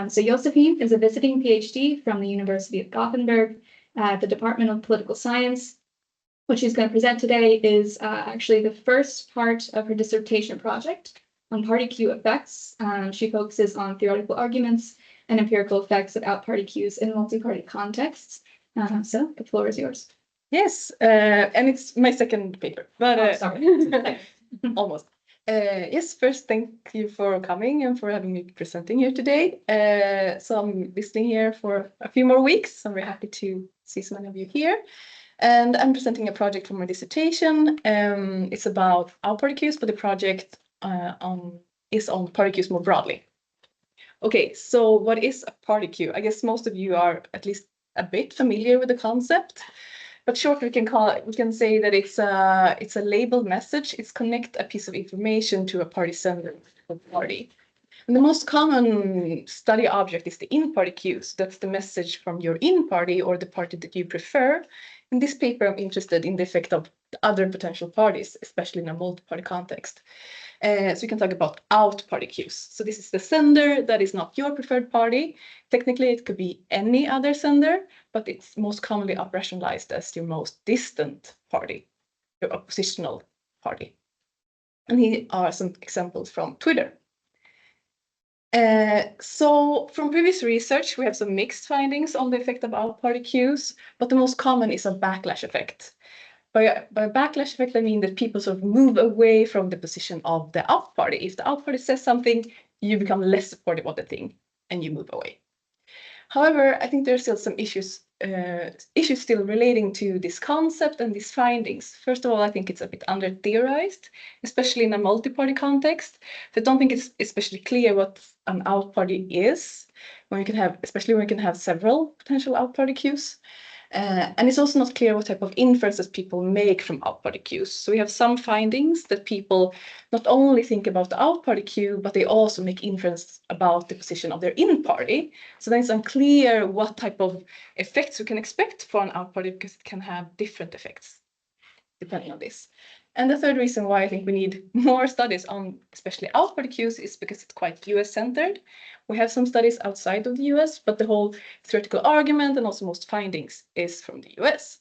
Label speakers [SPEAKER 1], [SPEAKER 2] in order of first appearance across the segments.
[SPEAKER 1] So Josefine is a visiting PhD from the University of Gothenburg at the Department of Political Science. What she's going to present today is actually the first part of her dissertation project on party queue effects. She focuses on theoretical arguments and empirical effects of out-party queues in multi-party contexts. So the floor is yours.
[SPEAKER 2] Yes, and it's my second paper, but
[SPEAKER 1] sorry.
[SPEAKER 2] almost. Yes, first, thank you for coming and for having me presenting here today. So I'm visiting here for a few more weeks. I'm very happy to see so many of you here. And I'm presenting a project for my dissertation. It's about our party queues, but the project is on party queues more broadly. Okay, so what is a party queue? I guess most of you are at least a bit familiar with the concept. But short, we can say that it's a labeled message. It's connect a piece of information to a party sender or party. And the most common study object is the in-party queues. That's the message from your in-party or the party that you prefer. In this paper, I'm interested in the effect of the other potential parties, especially in a multi-party context. So we can talk about out-party queues. So this is the sender that is not your preferred party. Technically, it could be any other sender, but it's most commonly operationalized as your most distant party, your oppositional party. And here are some examples from Twitter. So from previous research, we have some mixed findings on the effect of out-party queues, but the most common is a backlash effect. By backlash effect, I mean that people sort of move away from the position of the out party. If the out party says something, you become less supportive of the thing and you move away. However, I think there are still some issues still relating to this concept and these findings. First of all, I think it's a bit under-theorized, especially in a multi-party context. So I don't think it's especially clear what an out party is, especially when you can have several potential out party queues. And it's also not clear what type of inferences people make from out-party queues. So we have some findings that people not only think about the out-party queue, but they also make inference about the position of their in-party. So then it's unclear what type of effects we can expect for an out-party because it can have different effects depending on this. And the third reason why I think we need more studies on especially out-party queues is because it's quite US-centered. We have some studies outside of the US, but the whole theoretical argument and also most findings is from the US.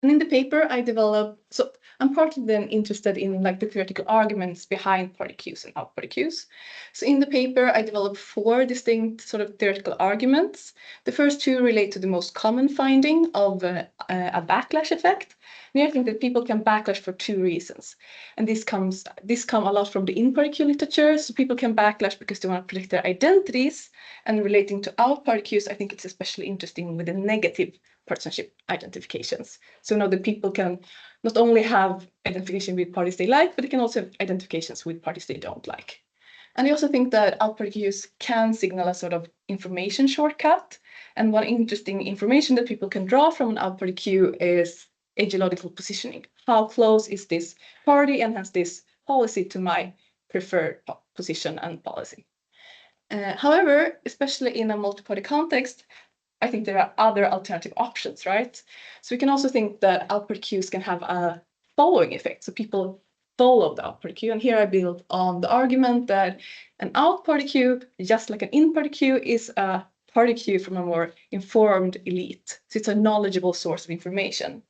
[SPEAKER 2] And in the paper I developed, so I'm partly then interested in like the theoretical arguments behind party queues and out-party queues. So in the paper I developed 4 distinct sort of theoretical arguments. The first 2 relate to the most common finding of a backlash effect. And I think that people can backlash for 2 reasons. And this comes a lot from the in-party queue literature. So people can backlash because they want to protect their identities. And relating to out-party queues, I think it's especially interesting with the negative partisanship identifications. So now that people can not only have identification with parties they like, but they can also have identifications with parties they don't like. And I also think that out-party queues can signal a sort of information shortcut. And one interesting information that people can draw from an out-party queue is ageological positioning. How close is this party and has this policy to my preferred position and policy? However, especially in a multi-party context, I think there are other alternative options, right? So we can also think that out-party queues can have a following effect. So people follow the out-party queue. And here I build on the argument that an out-party queue, just like an in-party queue, is a party queue from a more informed elite. So it's a knowledgeable source of information.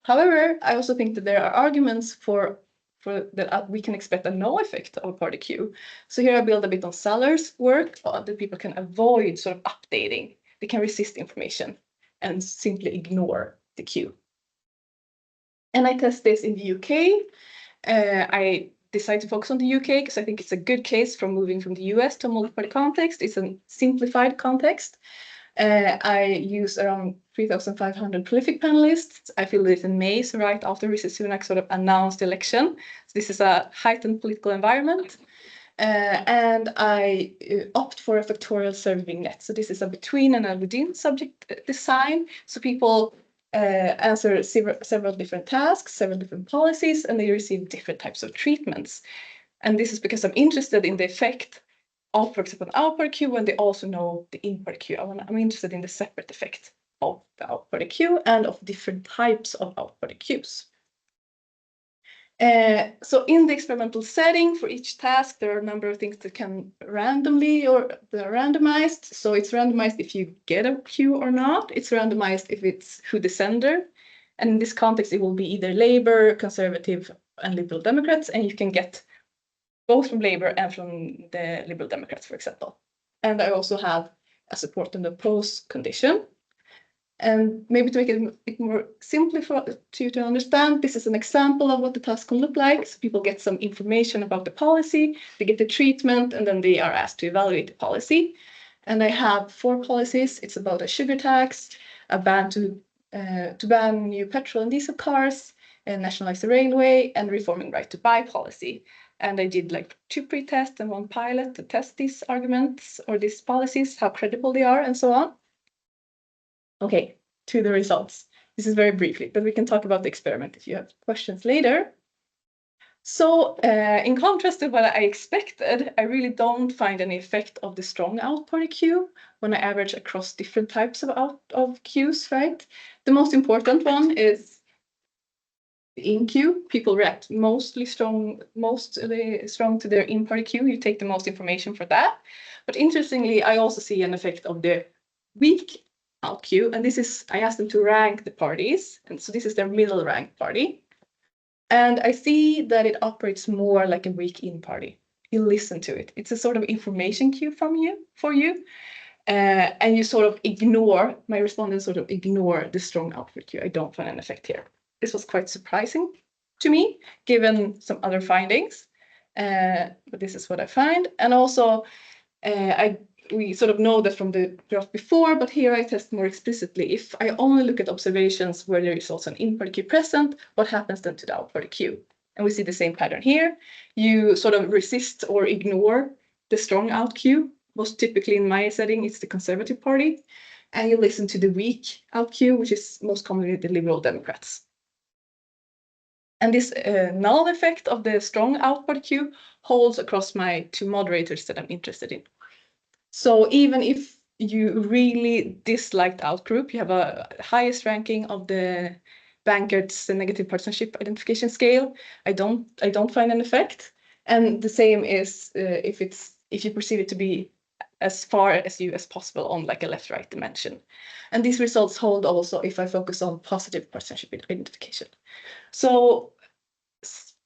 [SPEAKER 2] However, I also think that there are arguments for that we can expect a no effect of a party queue. So here I build a bit on Saller's work that people can avoid sort of updating. They can resist information and simply ignore the queue. And I test this in the UK. I decided to focus on the UK because I think it's a good case for moving from the US to a multi-party context. It's a simplified context. I use around 3,500 prolific panelists. I filled it in May, so right after Rishi Sunak sort of announced the election. So this is a heightened political environment. And I opt for a factorial survey vignette. So this is a between and a within subject design. So people answer several different tasks, several different policies, and they receive different types of treatments. And this is because I'm interested in the effect of, for example, an out-party queue when they also know the in-party queue. I'm interested in the separate effect of the out-party queue and of different types of out-party queues. So in the experimental setting for each task, there are a number of things that can randomly or they're randomized. So it's randomized if you get a cue or not. It's randomized if it's who the sender. And in this context, it will be either Labour, Conservative, and Liberal Democrats. And you can get both from Labour and from the Liberal Democrats, for example. And I also have a support and oppose condition. And maybe to make it a bit more simply for you to understand, this is an example of what the task can look like. So people get some information about the policy, they get the treatment, and then they are asked to evaluate the policy. And I have 4 policies. It's about a sugar tax, a ban to ban new petrol and diesel cars, and nationalize the railway, and reforming right to buy policy. And I did like 2 pre-tests and 1 pilot to test these arguments or these policies, how credible they are, and so on. Okay, to the results. This is very briefly, but we can talk about the experiment if you have questions later. So in contrast to what I expected, I really don't find any effect of the strong out party cue when I average across different types of cues, right? The most important one is the in cue. People react mostly strong to their in party cue. You take the most information for that. But interestingly, I also see an effect of the weak out cue, and this is, I asked them to rank the parties, and so this is their middle rank party. And I see that it operates more like a weak in party. You listen to it. It's a sort of information cue for you. And you sort of ignore, my respondents sort of ignore the strong outward cue. I don't find an effect here. This was quite surprising to me, given some other findings. But this is what I find. And also, we sort of know that from the graph before, but here I test more explicitly. If I only look at observations where there is also an in-party cue present, what happens then to the out-party cue? And we see the same pattern here. You sort of resist or ignore the strong out cue. Most typically in my setting, it's the Conservative Party. And you listen to the weak out cue, which is most commonly the Liberal Democrats. And this null effect of the strong out-party cue holds across my 2 moderators that I'm interested in. So even if you really dislike the outgroup, you have a highest ranking of the Bankert's negative partisanship identification scale, I don't find an effect. And the same is if you perceive it to be as far as you as possible on like a left-right dimension. And these results hold also if I focus on positive partisanship identification. So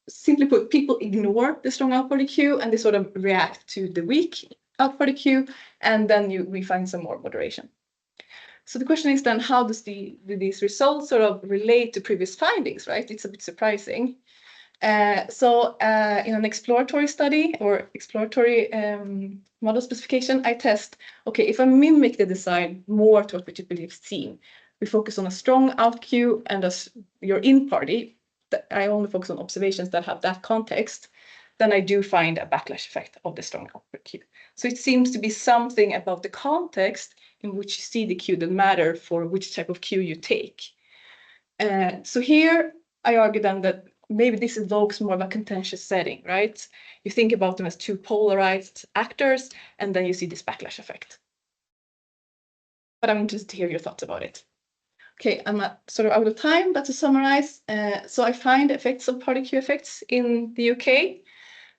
[SPEAKER 2] simply put, people ignore the strong out-party cue and they sort of react to the weak out-party cue, and then we find some more moderation. So the question is then, how do these results sort of relate to previous findings, right? It's a bit surprising. So in an exploratory study or exploratory model specification, I test, okay, if I mimic the design more to what we typically have seen, we focus on a strong out cue, and as your in party, I only focus on observations that have that context, then I do find a backlash effect of the strong outward cue. So it seems to be something about the context in which you see the cue that matter for which type of cue you take. So here I argue then that maybe this evokes more of a contentious setting, right? You think about them as 2 polarized actors, and then you see this backlash effect. But I'm interested to hear your thoughts about it. Okay, I'm sort of out of time, but to summarize, so I find effects of party cue effects in the UK,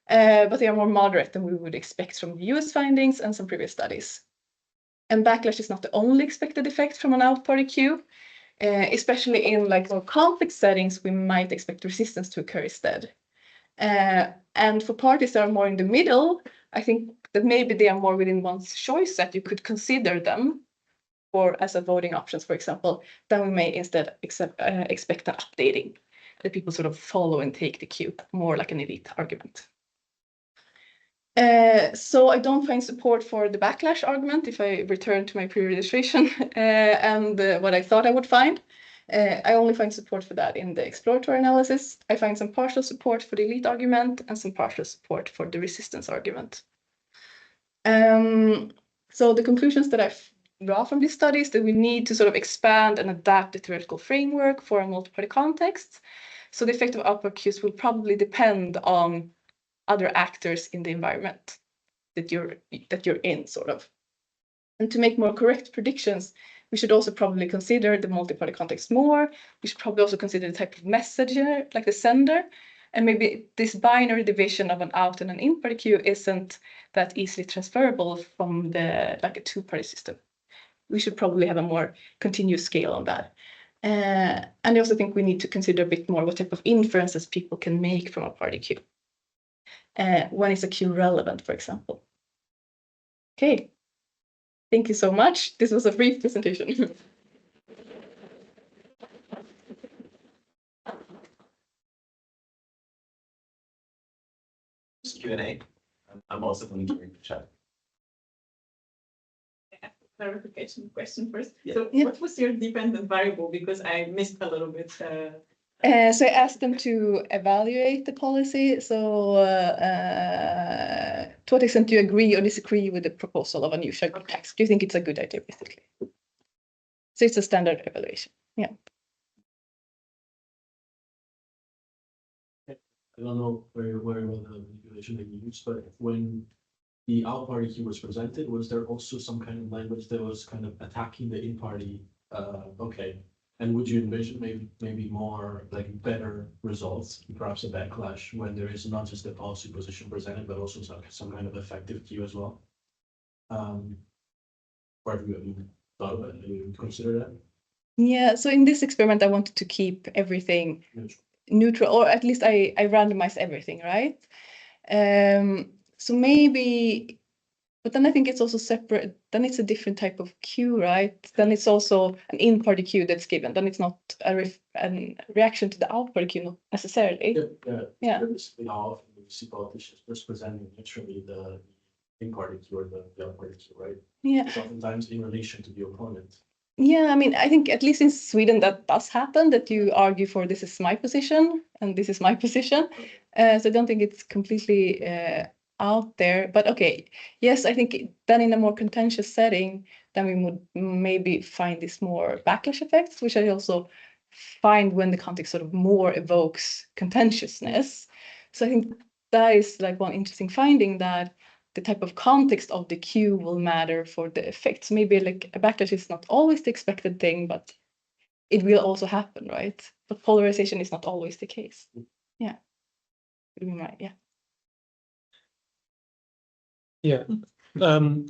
[SPEAKER 2] but they are more moderate than we would expect from US findings and some previous studies. And backlash is not the only expected effect from an out-party cue. Especially in like more complex settings, we might expect resistance to occur instead. And for parties that are more in the middle, I think that maybe they are more within one's choice that you could consider them or as a voting options, for example, then we may instead expect an updating, that people sort of follow and take the cue, more like an elite argument. So I don't find support for the backlash argument if I return to my pre-registration and what I thought I would find. I only find support for that in the exploratory analysis. I find some partial support for the elite argument and some partial support for the resistance argument. So the conclusions that I draw from these studies that we need to sort of expand and adapt the theoretical framework for a multi-party context. So the effect of outward cues will probably depend on other actors in the environment that you're in, sort of. And to make more correct predictions, we should also probably consider the multi-party context more. We should probably also consider the type of messenger, like the sender, And maybe this binary division of an out and an in-party queue isn't that easily transferable from the like a two-party system. We should probably have a more continuous scale on that. And I also think we need to consider a bit more what type of inferences people can make from a party queue. When is a queue relevant, for example? Okay, thank you so much. This was a brief presentation.
[SPEAKER 3] Q&A. I'm also monitoring the chat.
[SPEAKER 4] Clarification question first.
[SPEAKER 3] Yeah.
[SPEAKER 4] So
[SPEAKER 2] Yeah.
[SPEAKER 4] what was your dependent variable? Because I missed a little bit.
[SPEAKER 2] So I asked them to evaluate the policy. So to what extent do you agree or disagree with the proposal of a new sugar tax? Do you think it's a good idea, basically? So it's a standard evaluation. Yeah.
[SPEAKER 5] I don't know very well the manipulation that you used, but when the out party queue was presented, was there also some kind of language that was kind of attacking the in party? Okay. And would you envision maybe more like better results, perhaps a backlash when there is not just the policy position presented, but also some kind of effective queue as well? Or have you thought about it? Have you considered that?
[SPEAKER 2] Yeah. So in this experiment, I wanted to keep everything neutral, or at least I randomized everything, right? So maybe, but then I think it's also separate. Then it's a different type of queue, right? Then it's also an in-party queue that's given. Then it's not a reaction to the out-party queue, not necessarily. Yeah.
[SPEAKER 5] Basically, how often do you see politicians just presenting literally the in-party queue or the out-party queue, right?
[SPEAKER 2] Yeah.
[SPEAKER 5] It's oftentimes in relation to the opponent.
[SPEAKER 2] Yeah, I mean, I think at least in Sweden that does happen, that you argue for this is my position and this is my position. So I don't think it's completely out there. But okay, yes, I think then in a more contentious setting, then we would maybe find this more backlash effects, which I also find when the context sort of more evokes contentiousness. So I think that is like one interesting finding, that the type of context of the queue will matter for the effects. Maybe like a backlash is not always the expected thing, but it will also happen, right? But polarization is not always the case. Yeah. Yeah.
[SPEAKER 6] Yeah.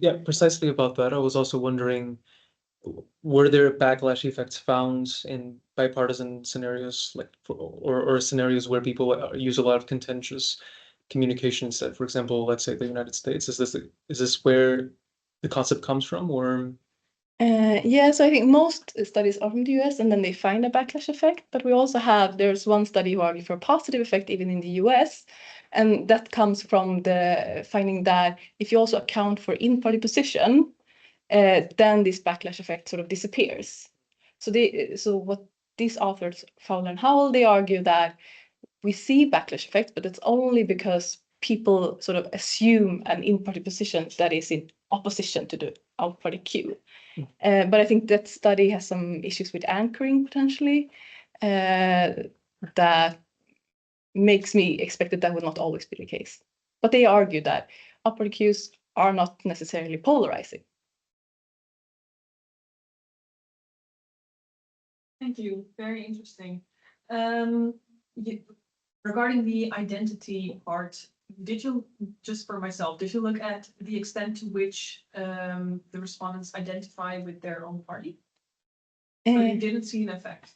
[SPEAKER 6] Yeah, precisely about that. I was also wondering, were there backlash effects found in bipartisan scenarios, like or scenarios where people use a lot of contentious communication instead? For example, let's say the United States. Is this where the concept comes from, or?
[SPEAKER 2] Yeah, so I think most studies are from the US, and then they find a backlash effect. But we also there's one study who argued for a positive effect even in the US. And that comes from the finding that if you also account for in-party position, then this backlash effect sort of disappears. So what these authors, Fowler and Howell, they argue that we see backlash effects, but it's only because people sort of assume an in-party position that is in opposition to the out-party queue. But I think that study has some issues with anchoring potentially that makes me expect that will not always be the case. But they argue that out-party queues are not necessarily polarizing.
[SPEAKER 4] Thank you. Very interesting. Regarding the identity part, did you, just for myself, did you look at the extent to which the respondents identify with their own party? So you didn't see an effect?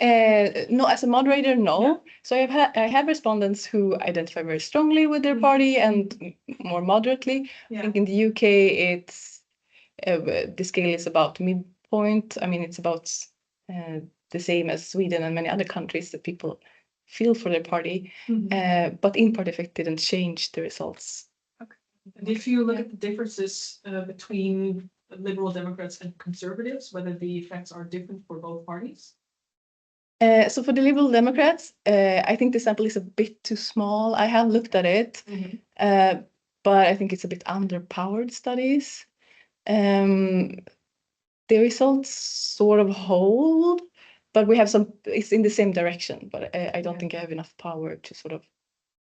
[SPEAKER 2] No, as a moderator, no.
[SPEAKER 4] Yeah.
[SPEAKER 2] So I have respondents who identify very strongly with their party and more moderately. I think in the UK, it's the scale is about midpoint. I mean, it's about the same as Sweden and many other countries that people feel for their party. But in-party effect didn't change the results.
[SPEAKER 4] Okay. And if you look at the differences between liberal Democrats and conservatives, whether the effects are different for both parties?
[SPEAKER 2] So for the Liberal Democrats, I think the sample is a bit too small. I have looked at it, but I think it's a bit underpowered studies. The results sort of hold, but we have it's in the same direction, but I don't think I have enough power to sort of.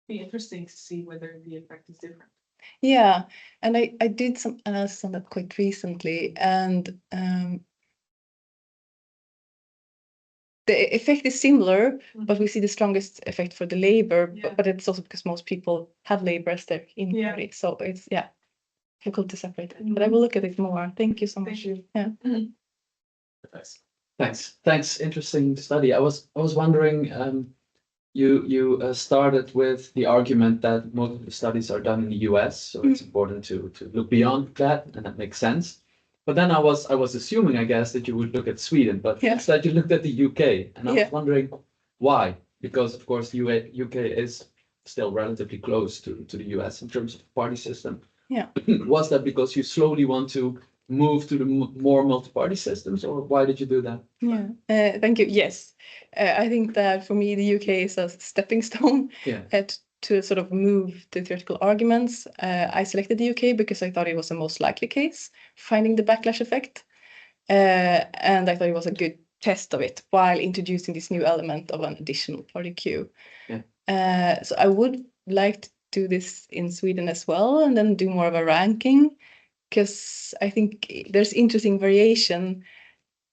[SPEAKER 4] Be interesting to see whether the effect is different.
[SPEAKER 2] Yeah, and I did some analysis on that quite recently, and the effect is similar, but we see the strongest effect for the Labour,
[SPEAKER 4] Yeah.
[SPEAKER 2] but it's also because most people have Labour as their in
[SPEAKER 4] Yeah.
[SPEAKER 2] party. So it's difficult to separate it. But I will look at it more. Thank you so much.
[SPEAKER 4] Thank you.
[SPEAKER 2] Yeah.
[SPEAKER 3] Nice.
[SPEAKER 7] Thanks. Interesting study. I was wondering, you started with the argument that most of the studies are done in the US, so it's important to look beyond that, and that makes sense. But then I was assuming, I guess, that you would look at Sweden, but
[SPEAKER 2] Yeah.
[SPEAKER 7] instead you looked at the UK, and I
[SPEAKER 2] Yeah.
[SPEAKER 7] was wondering why, because of course UK is still relatively close to the US in terms of party system.
[SPEAKER 2] Yeah.
[SPEAKER 7] Was that because you slowly want to move to the more multi-party systems, or why did you do that?
[SPEAKER 2] Yeah. Thank you. Yes. I think that for me, the UK is a stepping stone
[SPEAKER 7] Yeah.
[SPEAKER 2] to sort of move the theoretical arguments. I selected the UK because I thought it was the most likely case, finding the backlash effect. And I thought it was a good test of it while introducing this new element of an additional party queue.
[SPEAKER 7] Yeah.
[SPEAKER 2] So I would like to do this in Sweden as well, and then do more of a ranking, because I think there's interesting variation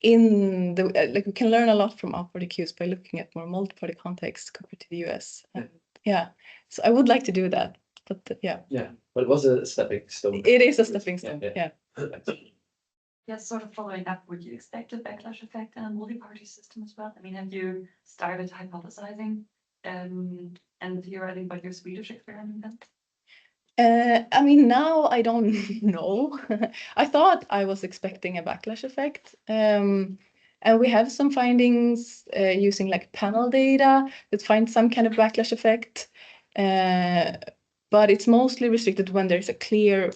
[SPEAKER 2] in the like we can learn a lot from our party queues by looking at more multi-party contexts compared to the US. So I would like to do that, but
[SPEAKER 7] Yeah, but it was a stepping stone.
[SPEAKER 2] it is a stepping stone. Yeah.
[SPEAKER 8] Yes, sort of following up, would you expect a backlash effect in a multi-party system as well? I mean, have you started hypothesizing and theorizing about your Swedish experiment then?
[SPEAKER 2] I mean, now I don't know. I thought I was expecting a backlash effect. And we have some findings using like panel data that find some kind of backlash effect. But it's mostly restricted when there's a clear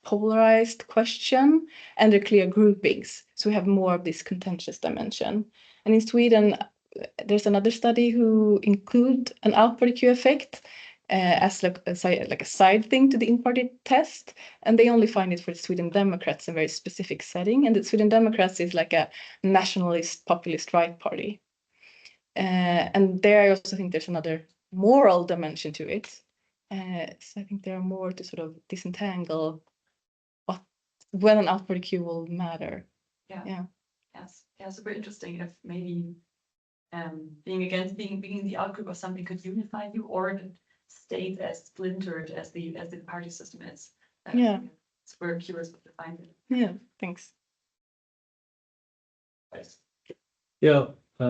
[SPEAKER 2] polarized question and there are clear groupings. So we have more of this contentious dimension. And in Sweden, there's another study who include an out-party queue effect as like a side thing to the in-party test, and they only find it for the Sweden Democrats in a very specific setting, and the Sweden Democrats is like a nationalist populist right party, and there I also think there's another moral dimension to it. So I think there are more to sort of disentangle when an out-party queue will matter.
[SPEAKER 8] Yes, super interesting if maybe being against being in the outgroup of something could unify you, or state as splintered as the party system is. So we're curious what to find it.
[SPEAKER 2] Yeah, thanks.
[SPEAKER 3] Nice.
[SPEAKER 5] Yeah, I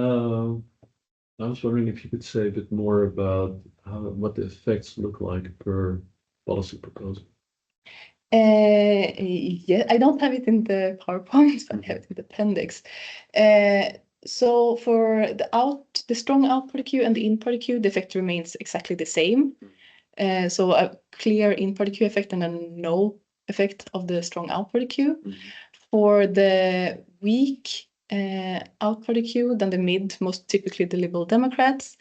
[SPEAKER 5] was wondering if you could say a bit more about what the effects look like per policy proposal.
[SPEAKER 2] Yeah, I don't have it in the PowerPoint, but I have it in the appendix. So for the strong out-party queue and the in-party queue, the effect remains exactly the same. So a clear in-party queue effect and a no effect of the strong out-party queue. For the weak out-party queue, then the mid, most typically the Liberal Democrats,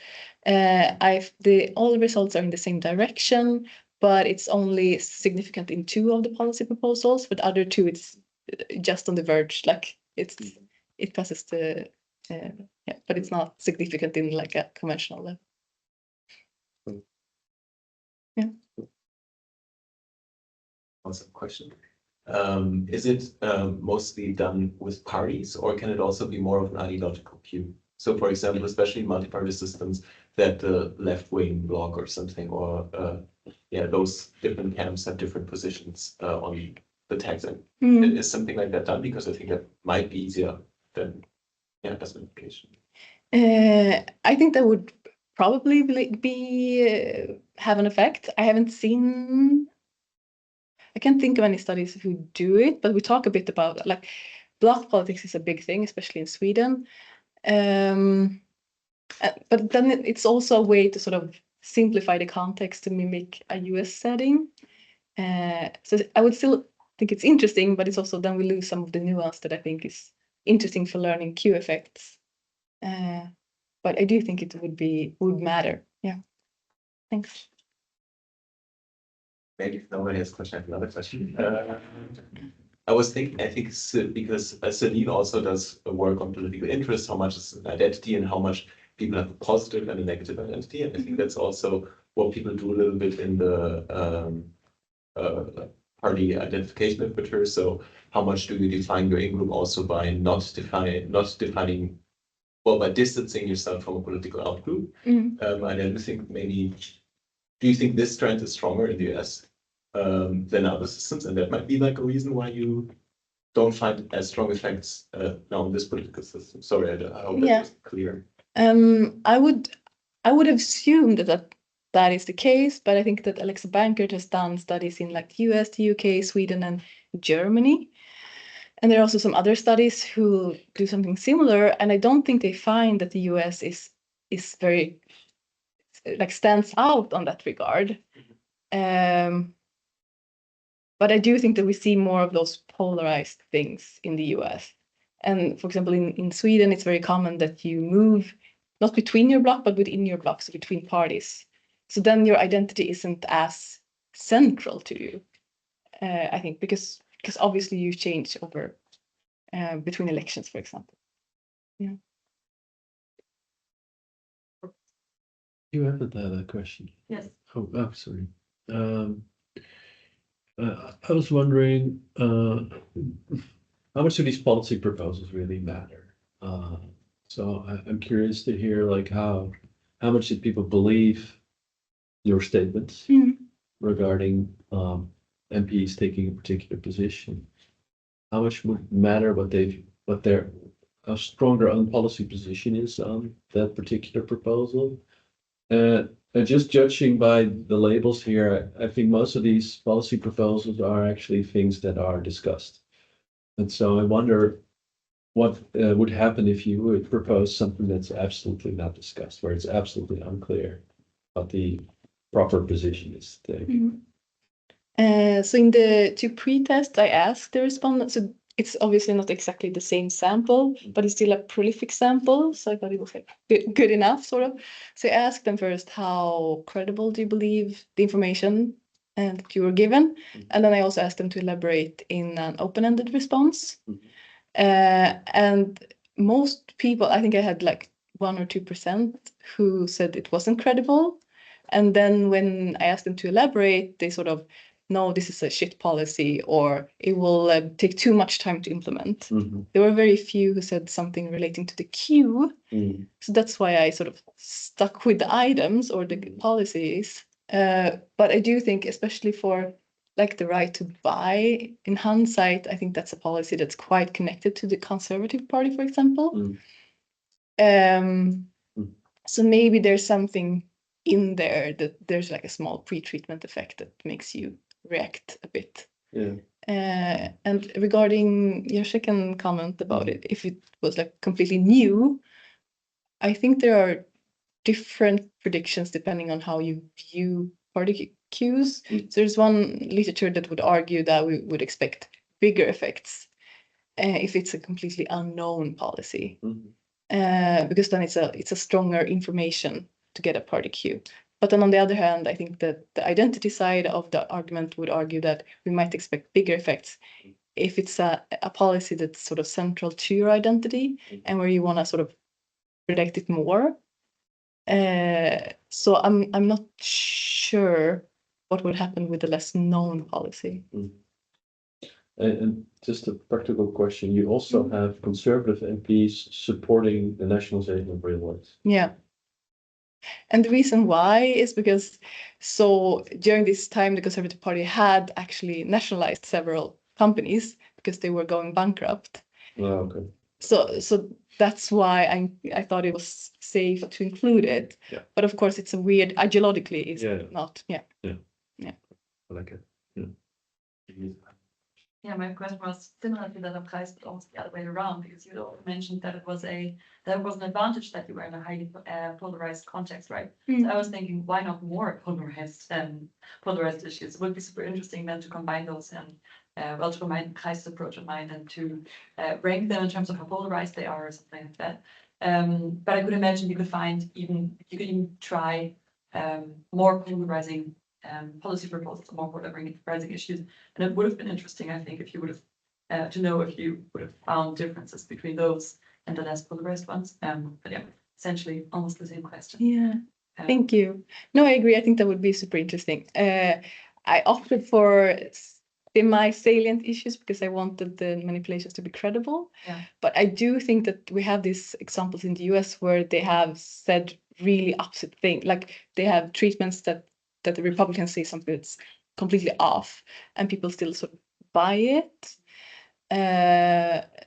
[SPEAKER 2] all the results are in the same direction, but it's only significant in 2 of the policy proposals. For the other 2, it's just on the verge, like it passes the but it's not significant in like a conventional level. Yeah.
[SPEAKER 3] Awesome question. Is it mostly done with parties, or can it also be more of an ideological queue? So, for example, especially multi-party systems, that the left-wing bloc or something, or those different camps have different positions on the taxing. Is something like that done? Because I think that might be easier than as an implication.
[SPEAKER 2] I think that would probably be have an effect. I can't think of any studies who do it, but we talk a bit about like bloc politics is a big thing, especially in Sweden. But then it's also a way to sort of simplify the context to mimic a US setting. So I would still think it's interesting, but it's also then we lose some of the nuance that I think is interesting for learning queue effects. But I do think it would matter. Yeah. Thanks.
[SPEAKER 3] Maybe if nobody has a question, I have another question. I was thinking, I think because Celine also does work on political interest, how much is an identity and how much people have a positive and a negative identity. And I think that's also what people do a little bit in the party identification literature. So how much do you define your in-group also by not defining well, by distancing yourself from a political outgroup.
[SPEAKER 2] Mm.
[SPEAKER 3] And I do think maybe, do you think this trend is stronger in the US than other systems? And that might be like a reason why you don't find as strong effects now in this political system. Sorry, I hope
[SPEAKER 2] Yeah.
[SPEAKER 3] that was clear.
[SPEAKER 2] I would have assumed that is the case, but I think that Alexa Bankert has done studies in like US, the UK, Sweden, and Germany. And there are also some other studies who do something similar, and I don't think they find that the US is very like stands out on that regard. But I do think that we see more of those polarized things in the US. And for example, in Sweden, it's very common that you move not between your block, but within your block, so between parties. So then your identity isn't as central to you, I think, because obviously you change over between elections, for example. Yeah.
[SPEAKER 5] You have a question.
[SPEAKER 8] Yes.
[SPEAKER 5] Oh, sorry. I was wondering, how much do these policy proposals really matter? So I'm curious to hear like how much did people believe your statements regarding MPs taking a particular position? How much would matter what their how strong their own policy position is on that particular proposal? And just judging by the labels here, I think most of these policy proposals are actually things that are discussed. And so I wonder what would happen if you would propose something that's absolutely not discussed, where it's absolutely unclear what the proper position is to take.
[SPEAKER 2] So in the two pre-tests, I asked the respondents. So it's obviously not exactly the same sample, but it's still a prolific sample. So I thought it was like good enough, sort of. So I asked them first, how credible do you believe the information that you were given? And then I also asked them to elaborate in an open-ended response. And most people, I think I had like 1 or 2% who said it wasn't credible. And then when I asked them to elaborate, they sort of, no, this is a shit policy, or it will take too much time to implement. There were very few who said something relating to the queue. So that's why I sort of stuck with the items or the policies. But I do think, especially for like the right to buy, in hindsight, I think that's a policy that's quite connected to the Conservative Party, for example. So maybe there's something in there that there's like a small pre-treatment effect that makes you react a bit.
[SPEAKER 5] Yeah.
[SPEAKER 2] And regarding your second comment about it, if it was like completely new, I think there are different predictions depending on how you view party cues. So there's one literature that would argue that we would expect bigger effects if it's a completely unknown policy, because then it's a stronger information to get a party cue. But then on the other hand, I think that the identity side of the argument would argue that we might expect bigger effects if it's a policy that's sort of central to your identity and where you want to sort of protect it more. So I'm not sure what would happen with the less known policy.
[SPEAKER 5] And just a practical question, you also have conservative MPs supporting the nationalization of railways.
[SPEAKER 2] Yeah. And the reason why is because during this time, the Conservative Party had actually nationalized several companies because they were going bankrupt.
[SPEAKER 5] Oh, okay.
[SPEAKER 2] So that's why I thought it was safe to include it.
[SPEAKER 5] Yeah.
[SPEAKER 2] But of course, it's a weird, ideologically, it's not. Yeah.
[SPEAKER 5] I like it.
[SPEAKER 8] Yeah, my question was similar to that of Kais, but almost the other way around, because you mentioned that it was an advantage that you were in a highly polarized context, right? So I was thinking, why not more polarized issues? It would be super interesting then to combine those and to combine Kais' approach and mine and to rank them in terms of how polarized they are or something like that. But I could imagine you could even try more polarizing policy proposals, more polarizing issues, and it would have been interesting, I think, if you would have to know if you would have found differences between those and the less polarized ones. But yeah, essentially almost the same question.
[SPEAKER 2] Yeah, thank you. No, I agree. I think that would be super interesting. I opted for semi-salient issues because I wanted the manipulations to be credible.
[SPEAKER 8] Yeah.
[SPEAKER 2] But I do think that we have these examples in the US where they have said really opposite things. Like they have treatments that the Republicans say something that's completely off, and people still sort of buy it.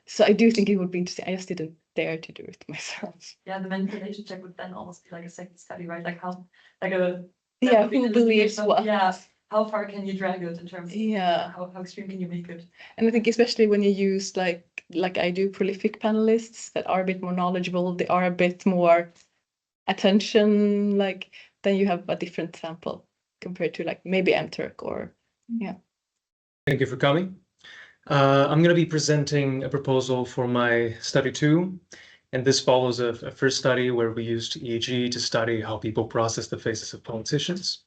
[SPEAKER 2] So I do think it would be interesting. I just didn't dare to do it myself.
[SPEAKER 8] Yeah, the manipulation check would then almost be like a second study, right? Like how, like a.
[SPEAKER 2] Yeah,
[SPEAKER 8] would be
[SPEAKER 2] who
[SPEAKER 8] an
[SPEAKER 2] believes
[SPEAKER 8] investigation of-
[SPEAKER 2] what?
[SPEAKER 8] Yeah, how far can you drag it in terms of
[SPEAKER 2] Yeah.
[SPEAKER 8] how extreme can you make it?
[SPEAKER 2] And I think especially when you use like I do prolific panelists that are a bit more knowledgeable, they are a bit more attention, like then you have a different sample compared to like maybe MTurk or yeah.
[SPEAKER 6] Thank you for coming. I'm going to be presenting a proposal for my study 2, and this follows a first study where we used EEG to study how people process the faces of politicians.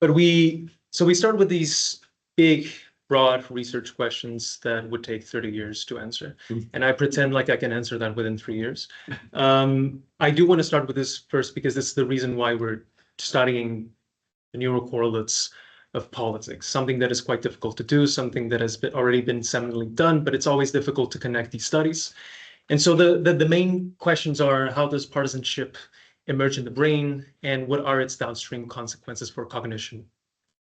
[SPEAKER 6] But we start with these big, broad research questions that would take 30 years to answer. And I pretend like I can answer that within 3 years. I do want to start with this first because this is the reason why we're studying the neurocorrelates of politics, something that is quite difficult to do, something that has already been seminally done, but it's always difficult to connect these studies. And so the main questions are, how does partisanship emerge in the brain, and what are its downstream consequences for cognition,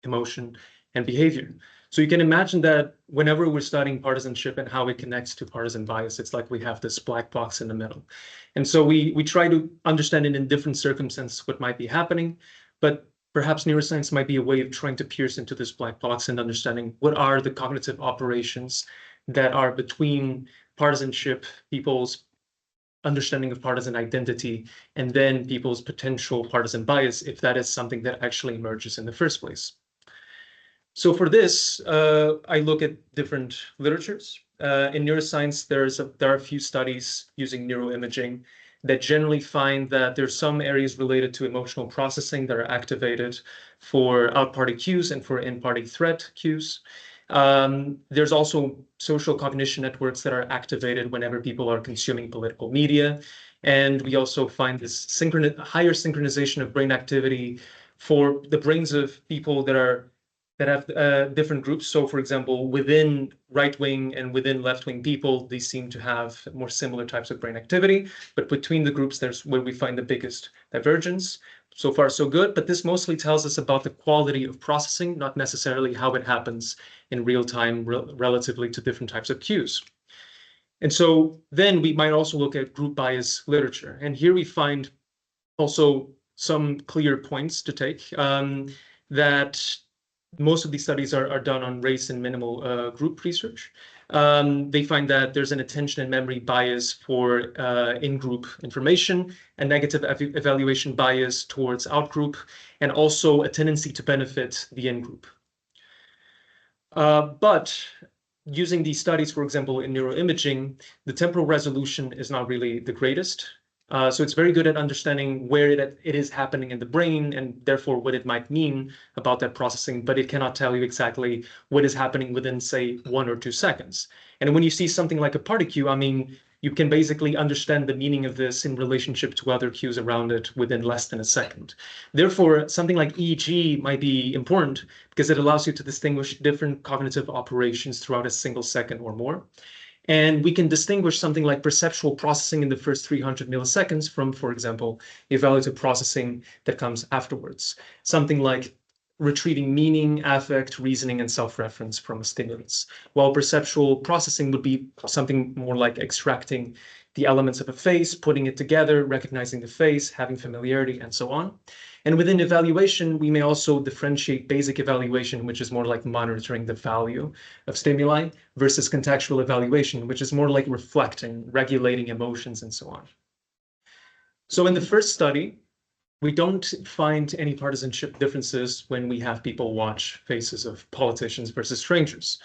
[SPEAKER 6] emotion, and behavior? So you can imagine that whenever we're studying partisanship and how it connects to partisan bias, it's like we have this black box in the middle. And so we try to understand it in different circumstances what might be happening, but perhaps neuroscience might be a way of trying to pierce into this black box and understanding what are the cognitive operations that are between partisanship, people's understanding of partisan identity, and then people's potential partisan bias, if that is something that actually emerges in the first place. So for this, I look at different literatures. In neuroscience, there are a few studies using neuroimaging that generally find that there's some areas related to emotional processing that are activated for out-party cues and for in-party threat cues. There's also social cognition networks that are activated whenever people are consuming political media. And we also find this higher synchronization of brain activity for the brains of people that have different groups. So for example, within right-wing and within left-wing people, they seem to have more similar types of brain activity, but between the groups, there's where we find the biggest divergence. So far, so good, but this mostly tells us about the quality of processing, not necessarily how it happens in real time relatively to different types of cues. And so then we might also look at group bias literature. And here we find also some clear points to take, that most of these studies are done on race and minimal group research. They find that there's an attention and memory bias for in-group information, a negative evaluation bias towards out-group, and also a tendency to benefit the in-group. But using these studies, for example, in neuroimaging, the temporal resolution is not really the greatest. So it's very good at understanding where it is happening in the brain and therefore what it might mean about that processing, but it cannot tell you exactly what is happening within, say, 1 or 2 seconds. And when you see something like a party cue, I mean, you can basically understand the meaning of this in relationship to other cues around it within less than a second. Therefore, something like EEG might be important because it allows you to distinguish different cognitive operations throughout a single second or more. And we can distinguish something like perceptual processing in the first 300 milliseconds from, for example, evaluative processing that comes afterwards. Something like retrieving meaning, affect, reasoning, and self-reference from a stimulus. While perceptual processing would be something more like extracting the elements of a face, putting it together, recognizing the face, having familiarity, and so on. And within evaluation, we may also differentiate basic evaluation, which is more like monitoring the value of stimuli, versus contextual evaluation, which is more like reflecting, regulating emotions, and so on. So in the first study, we don't find any partisanship differences when we have people watch faces of politicians versus strangers.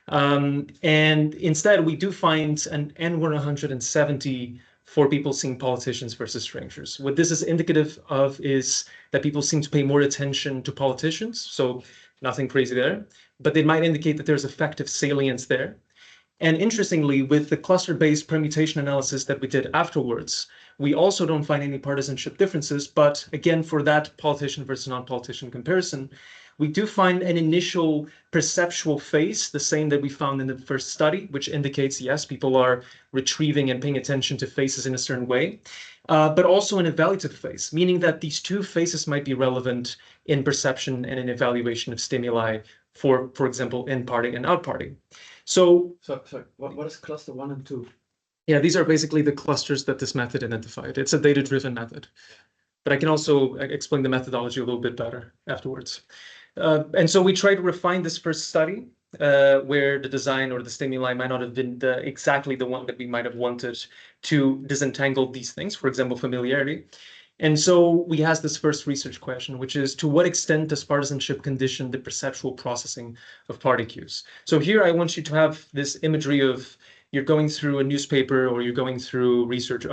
[SPEAKER 6] And instead, we do find an N170 for people seeing politicians versus strangers. What this is indicative of is that people seem to pay more attention to politicians, so nothing crazy there, but they might indicate that there's effective salience there. And interestingly, with the cluster-based permutation analysis that we did afterwards, We also don't find any partisanship differences, but again, for that politician versus non-politician comparison, we do find an initial perceptual phase, the same that we found in the first study, which indicates, yes, people are retrieving and paying attention to faces in a certain way, but also an evaluative phase, meaning that these two phases might be relevant in perception and in evaluation of stimuli for example, in-party and out-party. So,
[SPEAKER 7] Sorry, what is cluster 1 and 2?
[SPEAKER 6] yeah, these are basically the clusters that this method identified. It's a data-driven method, but I can also explain the methodology a little bit better afterwards. And so we try to refine this first study where the design or the stimuli might not have been exactly the one that we might have wanted to disentangle these things, for example, familiarity. And so we asked this first research question, which is, to what extent does partisanship condition the perceptual processing of party cues? So here I want you to have this imagery of you're going through a newspaper or you're going through research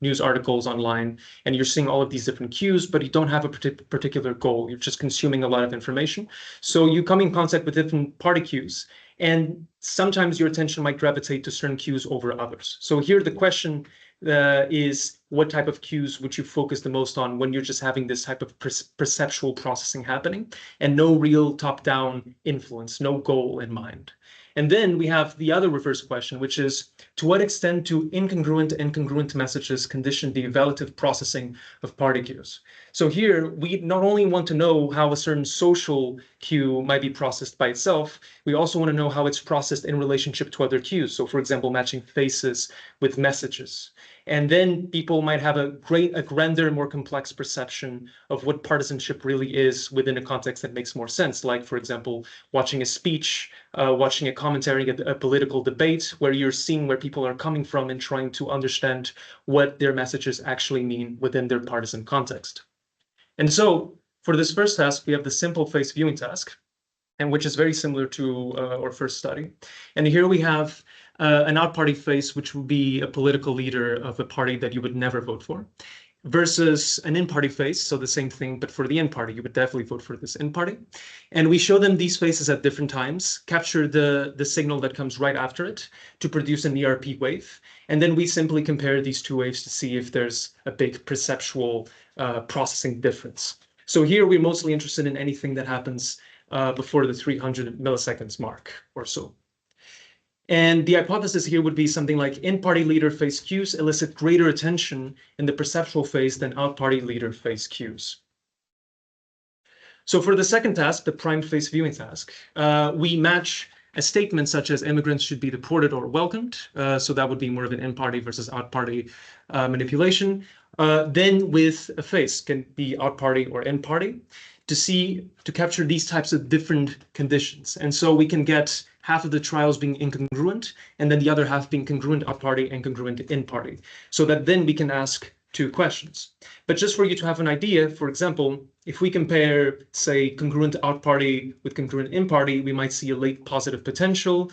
[SPEAKER 6] news articles online, and you're seeing all of these different cues, but you don't have a particular goal. You're just consuming a lot of information. So you come in contact with different party cues, and sometimes your attention might gravitate to certain cues over others. So here the question is, what type of cues would you focus the most on when you're just having this type of perceptual processing happening and no real top-down influence, no goal in mind? And then we have the other reverse question, which is, to what extent do incongruent and congruent messages condition the evaluative processing of party cues? So here, we not only want to know how a certain social cue might be processed by itself, we also want to know how it's processed in relationship to other cues. So for example, matching faces with messages. And then people might have a grander, more complex perception of what partisanship really is within a context that makes more sense. Like, for example, watching a speech, watching a commentary, a political debate, where you're seeing where people are coming from and trying to understand what their messages actually mean within their partisan context. And so for this first task, we have the simple face viewing task, and which is very similar to our first study. And here we have an out-party face, which would be a political leader of a party that you would never vote for, versus an in-party face, so the same thing, but for the in-party, you would definitely vote for this in-party. And we show them these faces at different times, capture the signal that comes right after it to produce an ERP wave. And then we simply compare these two waves to see if there's a big perceptual processing difference. So here we're mostly interested in anything that happens before the 300 milliseconds mark or so. And the hypothesis here would be something like in-party leader face cues elicit greater attention in the perceptual phase than out-party leader face cues. So for the second task, the prime face viewing task, we match a statement such as immigrants should be deported or welcomed. So that would be more of an in-party versus out-party manipulation. Then with a face, can be out-party or in-party, to capture these types of different conditions. And so we can get half of the trials being incongruent, and then the other half being congruent out-party and congruent in-party, so that then we can ask two questions. But just for you to have an idea, for example, if we compare, say, congruent out-party with congruent in-party, we might see a late positive potential,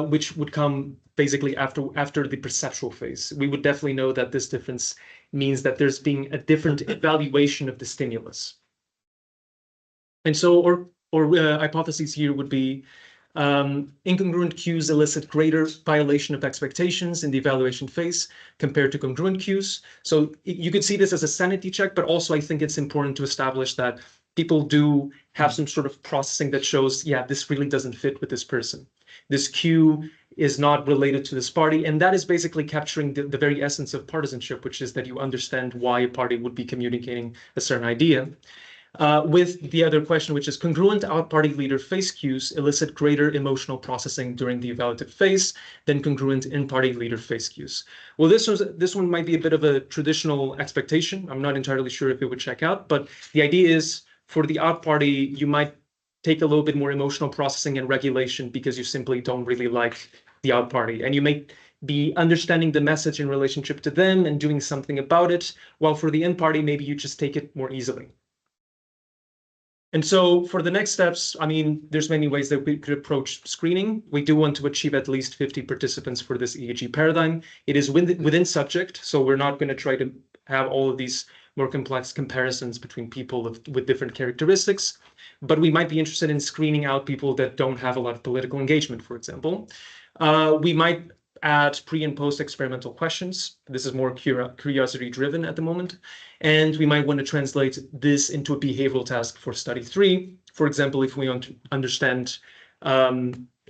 [SPEAKER 6] which would come basically after the perceptual phase. We would definitely know that this difference means that there's being a different evaluation of the stimulus. And so our hypotheses here would be incongruent cues elicit greater violation of expectations in the evaluation phase compared to congruent cues. So you could see this as a sanity check, but also I think it's important to establish that people do have some sort of processing that shows, yeah, this really doesn't fit with this person. This cue is not related to this party. And that is basically capturing the very essence of partisanship, which is that you understand why a party would be communicating a certain idea. With the other question, which is congruent out-party leader face cues elicit greater emotional processing during the evaluative phase than congruent in-party leader face cues. Well, this one might be a bit of a traditional expectation. I'm not entirely sure if it would check out, but the idea is for the out-party, you might take a little bit more emotional processing and regulation because you simply don't really like the out-party, and you may be understanding the message in relationship to them and doing something about it, while for the in-party, maybe you just take it more easily. And so for the next steps, I mean, there's many ways that we could approach screening. We do want to achieve at least 50 participants for this EEG paradigm. It is within subject, so we're not going to try to have all of these more complex comparisons between people with different characteristics, but we might be interested in screening out people that don't have a lot of political engagement, for example. We might add pre and post experimental questions. This is more curiosity driven at the moment. And we might want to translate this into a behavioral task for study 3. For example, if we want to understand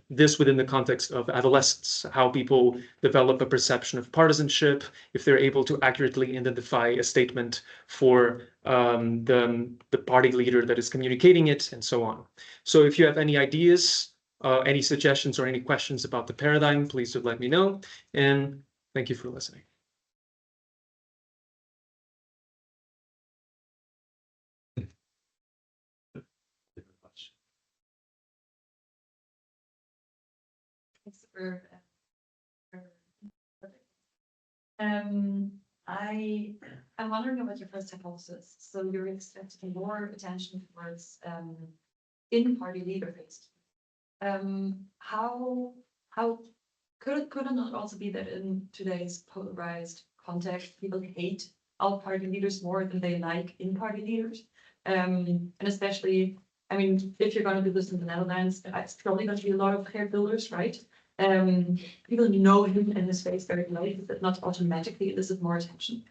[SPEAKER 6] this within the context of adolescence, how people develop a perception of partisanship, if they're able to accurately identify a statement for the party leader that is communicating it, and so on. So if you have any ideas, any suggestions or any questions about the paradigm, please do let me know. And thank you for listening.
[SPEAKER 8] Thanks for I'm wondering about your first hypothesis. So you're expecting more attention towards in-party leader based. How could it not also be that in today's polarized context, people hate out-party leaders more than they like in-party leaders? And especially, I mean, if you're going to do this in the Netherlands, it's probably going to be a lot of hair builders, right? People know him and his face very well, but not automatically elicit more attention.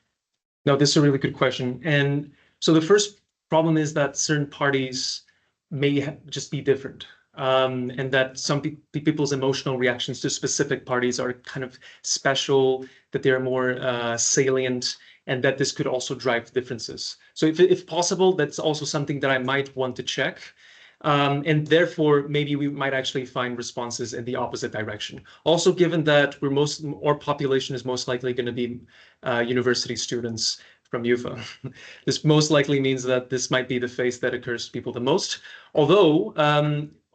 [SPEAKER 6] No, this is a really good question. And so the first problem is that certain parties may just be different. And that some people's emotional reactions to specific parties are kind of special, that they're more salient, and that this could also drive differences. So if possible, that's also something that I might want to check. And therefore, maybe we might actually find responses in the opposite direction. Also, given that our population is most likely going to be university students from UVA, this most likely means that this might be the face that occurs to people the most. Although,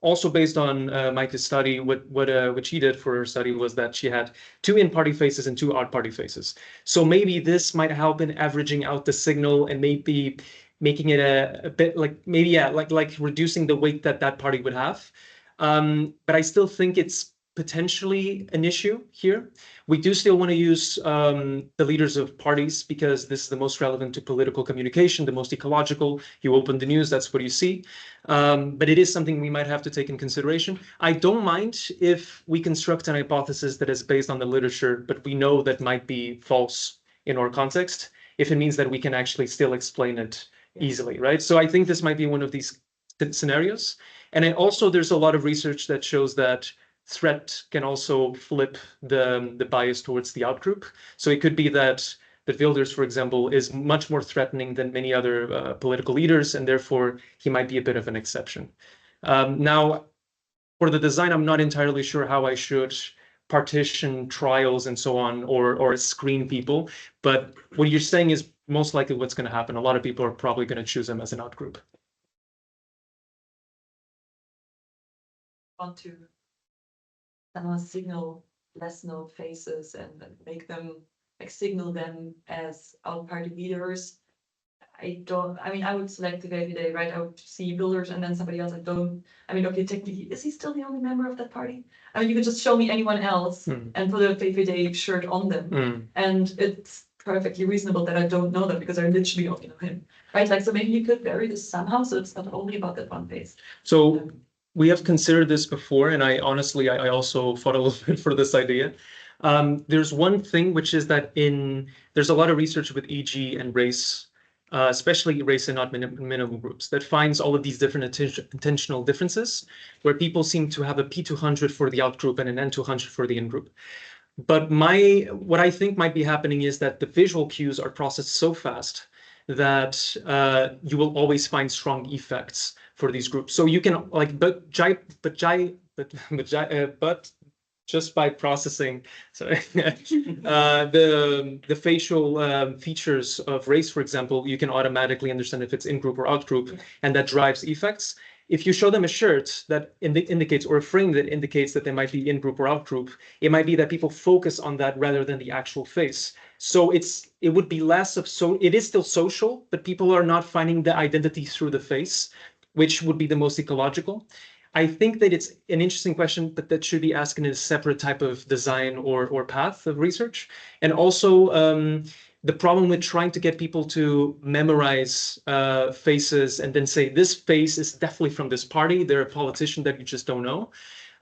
[SPEAKER 6] also based on Maike's study, what she did for her study was that she had 2 in-party faces and 2 out-party faces. So maybe this might help in averaging out the signal and maybe making it a bit like, maybe, yeah, like reducing the weight that party would have. But I still think it's potentially an issue here. We do still want to use the leaders of parties because this is the most relevant to political communication, the most ecological. You open the news, that's what you see. But it is something we might have to take in consideration. I don't mind if we construct an hypothesis that is based on the literature, but we know that might be false in our context, if it means that we can actually still explain it easily, right? So I think this might be one of these scenarios. And also there's a lot of research that shows that threat can also flip the bias towards the outgroup. So it could be that Wilders, for example, is much more threatening than many other political leaders, and therefore he might be a bit of an exception. Now, for the design, I'm not entirely sure how I should partition trials and so on, or screen people. But what you're saying is most likely what's going to happen. A lot of people are probably going to choose them as an outgroup.
[SPEAKER 8] Want to signal less known faces and make them signal them as out party leaders. I would select the VVD, right? I would see Wilders and then somebody else. Okay, technically, is he still the only member of that party? I mean, you could just show me anyone else and put a VVD shirt on them. And it's perfectly reasonable that I don't know that because I literally only know him, right? Like, so maybe you could vary this somehow so it's not only about that one face.
[SPEAKER 6] So we have considered this before, and I also fought a little bit for this idea. There's one thing, which is that there's a lot of research with EG and race, especially race and not minimal groups, that finds all of these different intentional differences, where people seem to have a P200 for the out group and an N200 for the in group. But what I think might be happening is that the visual cues are processed so fast that you will always find strong effects for these groups. So you can but just by processing the facial features of race, for example, you can automatically understand if it's in group or out group, and that drives effects. If you show them a shirt that indicates, or a frame that indicates that they might be in group or out group, it might be that people focus on that rather than the actual face. So it would be less of it is still social, but people are not finding the identity through the face, which would be the most ecological. I think that it's an interesting question, but that should be asked in a separate type of design or path of research. And also the problem with trying to get people to memorize faces and then say, this face is definitely from this party, they're a politician that you just don't know.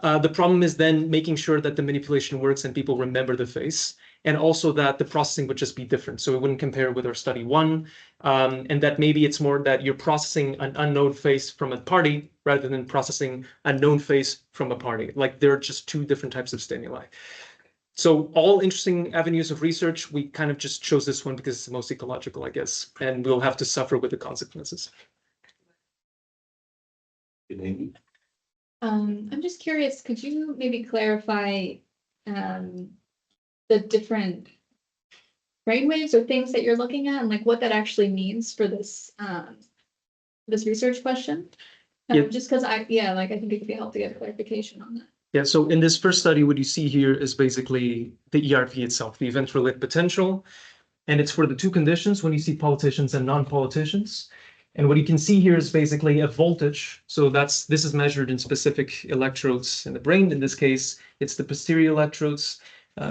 [SPEAKER 6] The problem is then making sure that the manipulation works and people remember the face, and also that the processing would just be different. So we wouldn't compare with our study one, and that maybe it's more that you're processing an unknown face from a party rather than processing a known face from a party. Like they're just two different types of stimuli. So all interesting avenues of research, we kind of just chose this one because it's the most ecological, I guess, and we'll have to suffer with the consequences.
[SPEAKER 3] Elaine?
[SPEAKER 1] I'm just curious, could you maybe clarify the different brainwaves or things that you're looking at and like what that actually means for this this research question?
[SPEAKER 6] Yeah.
[SPEAKER 1] Just because I think it could be helpful to get clarification on that.
[SPEAKER 6] Yeah, so in this first study, what you see here is basically the ERP itself, the event-related potential, and it's for the two conditions when you see politicians and non-politicians. And what you can see here is basically a voltage. So this is measured in specific electrodes in the brain. In this case, it's the posterior electrodes,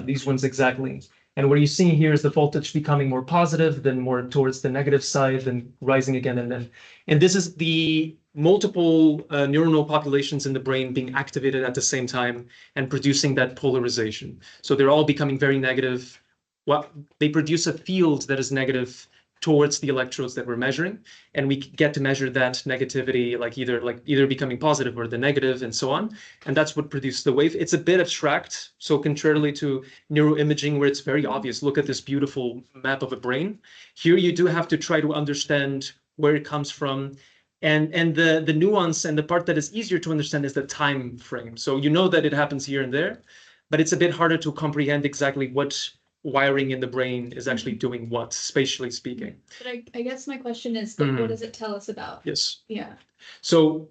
[SPEAKER 6] these ones exactly. And what you're seeing here is the voltage becoming more positive, then more towards the negative side, then rising again. And this is the multiple neuronal populations in the brain being activated at the same time and producing that polarization. So they're all becoming very negative. Well, they produce a field that is negative towards the electrodes that we're measuring, and we get to measure that negativity like either becoming positive or the negative and so on, and that's what produces the wave. It's a bit abstract, so contrarily to neuroimaging where it's very obvious, look at this beautiful map of a brain. Here you do have to try to understand where it comes from, and the nuance and the part that is easier to understand is the time frame. So you know that it happens here and there, but it's a bit harder to comprehend exactly what wiring in the brain is actually doing what, spatially speaking.
[SPEAKER 1] But I guess my question is, like, what does it tell us about?
[SPEAKER 6] Yes.
[SPEAKER 1] Yeah.
[SPEAKER 6] So,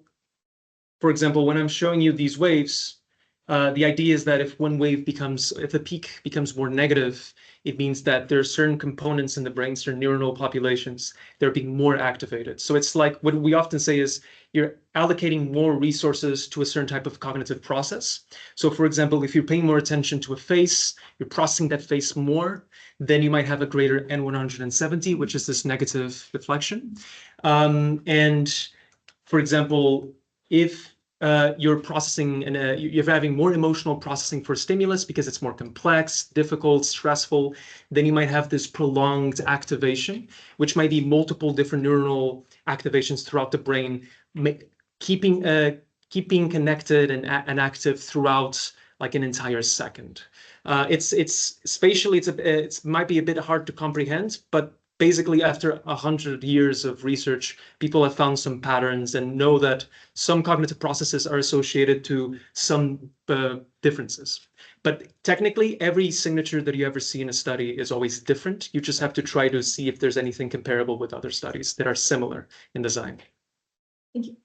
[SPEAKER 6] for example, when I'm showing you these waves, the idea is that if the peak becomes more negative, it means that there are certain components in the brain, certain neuronal populations, that are being more activated. So it's like what we often say is you're allocating more resources to a certain type of cognitive process. So for example, if you're paying more attention to a face, you're processing that face more, then you might have a greater N170, which is this negative deflection. And for example, if you're processing and you're having more emotional processing for stimulus because it's more complex, difficult, stressful, then you might have this prolonged activation, which might be multiple different neuronal activations throughout the brain, keeping connected and active throughout like an entire second. It's spatially, it might be a bit hard to comprehend, but basically, after 100 years of research, people have found some patterns and know that some cognitive processes are associated to some differences. But technically, every signature that you ever see in a study is always different. You just have to try to see if there's anything comparable with other studies that are similar in design.
[SPEAKER 1] Thank you.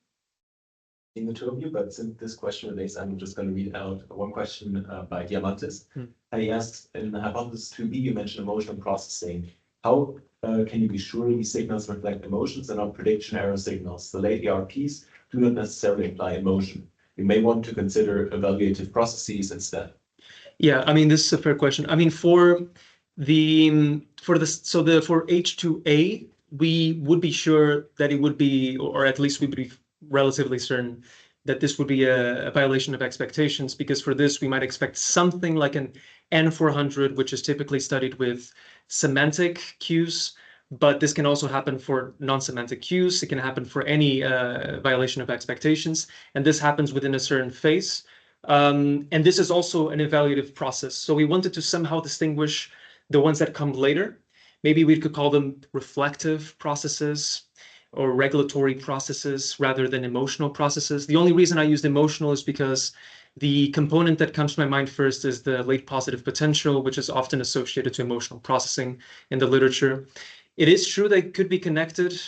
[SPEAKER 3] In the two of you, but since this question relates, I'm just going to read out one question by Diamantis. He asks, in hypothesis 2b, you mentioned emotional processing. How can you be sure these signals reflect emotions and not prediction error signals? The late ERPs do not necessarily imply emotion. You may want to consider evaluative processes instead.
[SPEAKER 6] Yeah, I mean, this is a fair question. I mean, for H2A, we would be sure that it would be, or at least we would be relatively certain that this would be a violation of expectations, because for this we might expect something like an N400, which is typically studied with semantic cues, but this can also happen for non-semantic cues. It can happen for any violation of expectations, and this happens within a certain phase. And this is also an evaluative process. So we wanted to somehow distinguish the ones that come later. Maybe we could call them reflective processes or regulatory processes rather than emotional processes. The only reason I used emotional is because the component that comes to my mind first is the late positive potential, which is often associated to emotional processing in the literature. It is true that it could be connected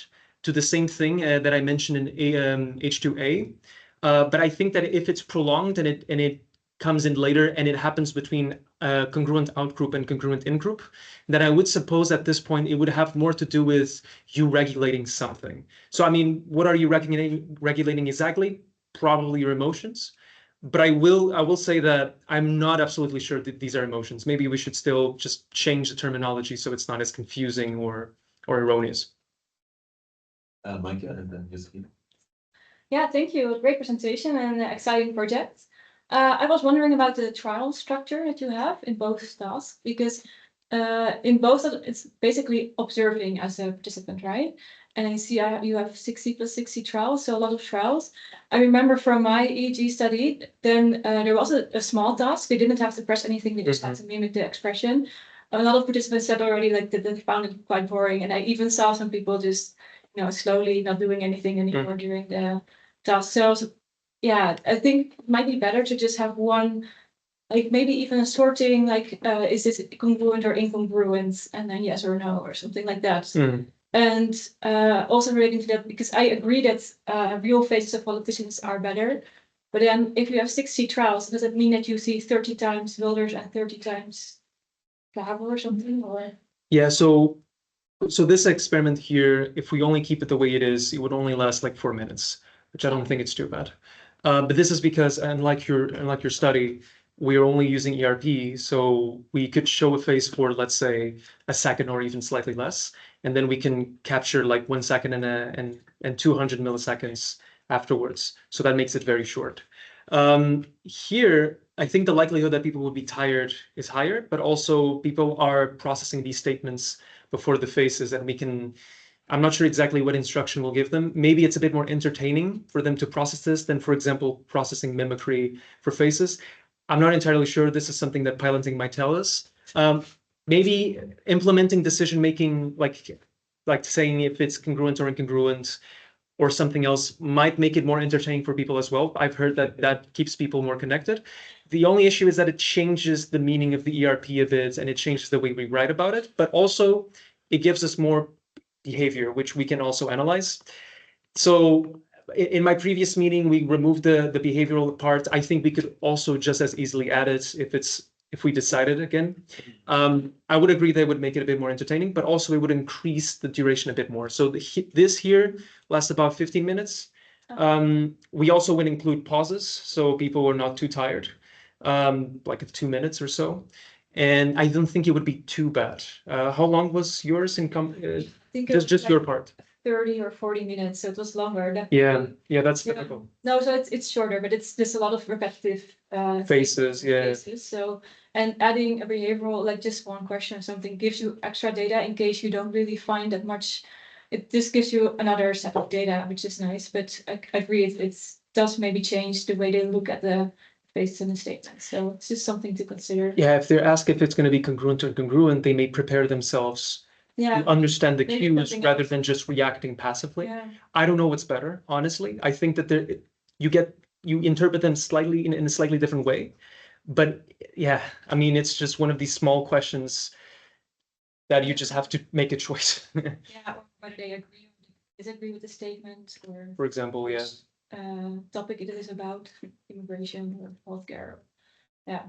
[SPEAKER 6] to the same thing that I mentioned in H2A, but I think that if it's prolonged and it comes in later and it happens between congruent outgroup and congruent ingroup, then I would suppose at this point it would have more to do with you regulating something. So I mean, what are you regulating exactly? Probably your emotions. But I will say that I'm not absolutely sure that these are emotions. Maybe we should still just change the terminology so it's not as confusing or erroneous.
[SPEAKER 3] Micah and then Josefine.
[SPEAKER 9] Yeah, thank you. Great presentation and exciting project. I was wondering about the trial structure that you have in both tasks, because in both it's basically observing as a participant, right? And I see you have 60 plus 60 trials, so a lot of trials. I remember from my EEG study, then there was a small task. They didn't have to press anything, they just had to mimic the expression. A lot of participants said already like that they found it quite boring, and I even saw some people just, slowly not doing anything anymore during the task. So yeah, I think it might be better to just have one, like maybe even a sorting, like is this congruent or incongruent, and then yes or no, or something like that. And also relating to that, because I agree that real faces of politicians are better, but then if you have 60 trials, does it mean that you see 30 times Wilders and 30 times Klaver or something, or?
[SPEAKER 6] Yeah, so this experiment here, if we only keep it the way it is, it would only last like 4 minutes, which I don't think it's too bad. But this is because, unlike your study, we are only using ERP, so we could show a face for, let's say, a second or even slightly less, and then we can capture like 1 second and 200 milliseconds afterwards. So that makes it very short. Here, I think the likelihood that people will be tired is higher, but also people are processing these statements before the faces, and we can, I'm not sure exactly what instruction we'll give them. Maybe it's a bit more entertaining for them to process this than, for example, processing mimicry for faces. I'm not entirely sure. This is something that piloting might tell us. Maybe implementing decision-making, like saying if it's congruent or incongruent, or something else might make it more entertaining for people as well. I've heard that that keeps people more connected. The only issue is that it changes the meaning of the ERP a bit, and it changes the way we write about it, but also it gives us more behavior, which we can also analyze. So in my previous meeting, we removed the behavioral part. I think we could also just as easily add it if we decided again. I would agree that would make it a bit more entertaining, but also it would increase the duration a bit more. So this here lasts about 15 minutes. We also would include pauses, so people were not too tired, like 2 minutes or so. And I don't think it would be too bad. How long was yours in just your part?
[SPEAKER 9] 30 or 40 minutes, so it was longer. Definitely.
[SPEAKER 6] Yeah, that's typical.
[SPEAKER 9] No, so it's shorter, but it's just a lot of repetitive
[SPEAKER 6] faces, yeah.
[SPEAKER 9] So, and adding a behavioral, like just one question or something, gives you extra data in case you don't really find that much. It just gives you another set of data, which is nice. But I agree, it does maybe change the way they look at the faces in the statement. So it's just something to consider.
[SPEAKER 6] Yeah, if they're asked if it's going to be congruent or incongruent, they may prepare themselves to understand the cues rather than just reacting passively.
[SPEAKER 9] Yeah.
[SPEAKER 6] I don't know what's better, honestly. I think that you interpret them slightly in a slightly different way. But yeah, I mean, it's just one of these small questions that you just have to make a choice.
[SPEAKER 9] Yeah, or whether they disagree with the statement, or
[SPEAKER 6] for example, yeah.
[SPEAKER 9] Topic it is about, immigration or healthcare. Yeah.